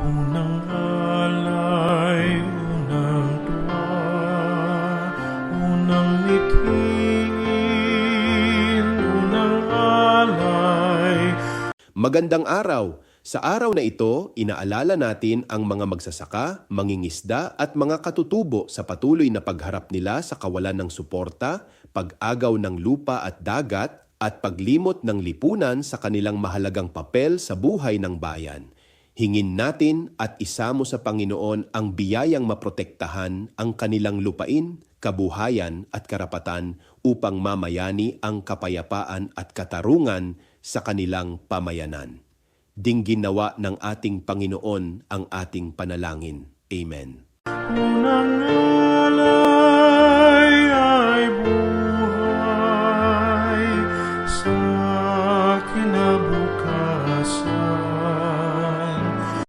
Unang alay, unang tuwa, unang mithiin, unang alay. Magandang araw! Sa araw na ito, inaalala natin ang mga magsasaka, mangingisda at mga katutubo sa patuloy na pagharap nila sa kawalan ng suporta, pag-agaw ng lupa at dagat, at paglimot ng lipunan sa kanilang mahalagang papel sa buhay ng bayan. Hingin natin at isamo sa Panginoon ang biyayang maprotektahan ang kanilang lupain, kabuhayan at karapatan upang mamayani ang kapayapaan at katarungan sa kanilang pamayanan. Dinggin nawa ng ating Panginoon ang ating panalangin. Amen. Unang alay.